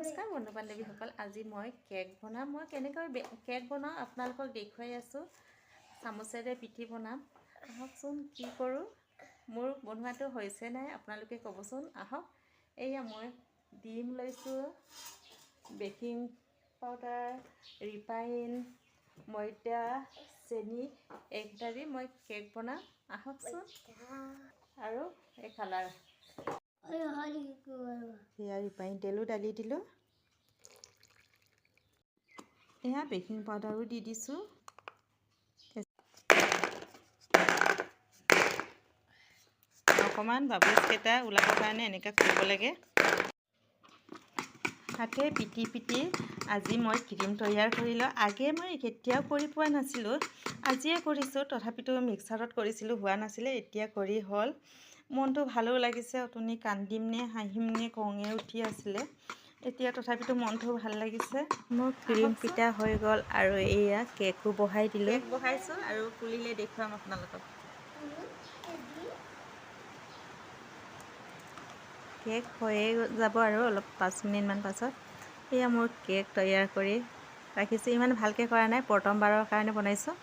নমস্কাৰ বন্ধু বান্ধৱীসকল, আজি মই কেক বনাম। মই কেনেকৈ কেক বনাওঁ আপোনালোকক দেখুৱাই আছোঁ। চামুচেৰে পিঠি বনাম। আহকচোন কি কৰোঁ। মোৰ বনোৱাটো হৈছে নাই আপোনালোকে ক'বচোন। আহক। এয়া মই ডিম লৈছোঁ, বেকিং পাউডাৰ, ৰিফাইন, ময়দা, চেনি এইকেইটা দি মই কেক বনাম। আহকচোন। আৰু এই কালাৰ এয়া ৰিফাইন তেলো ডালি দিলোঁ। এয়া বেকিং পাউডাৰো দি দিছোঁ। অকণমান বাবুচকেইটা ওলাবৰ কাৰণে এনেকৈ কৰিব লাগে। হাতে পিটি পিটি আজি মই ক্ৰীম তৈয়াৰ কৰিলোঁ। আগে মই কেতিয়াও কৰি পোৱা নাছিলোঁ, আজিয়ে কৰিছোঁ। তথাপিতো মিক্সাৰত কৰিছিলোঁ, হোৱা নাছিলে। এতিয়া কৰি হ'ল। মনটো ভালো লাগিছে। অথনি কান্দিম নে হাঁহিম নে খঙে উঠি আছিলে। এতিয়া তথাপিতো মনটো ভাল লাগিছে। মোৰ ক্ৰীম পিঠা হৈ গ'ল আৰু এয়া কেকো বহাই দিলোঁ। কেক বহাইছোঁ আৰু খুলিলে দেখুৱাম আপোনালোকক। কেক হৈয়ে যাব আৰু অলপ 5 মিনিটমান পাছত। এয়া মোৰ কেক তৈয়াৰ কৰি ৰাখিছোঁ। ইমান ভালকৈ কৰা নাই, প্ৰথমবাৰৰ কাৰণে বনাইছোঁ।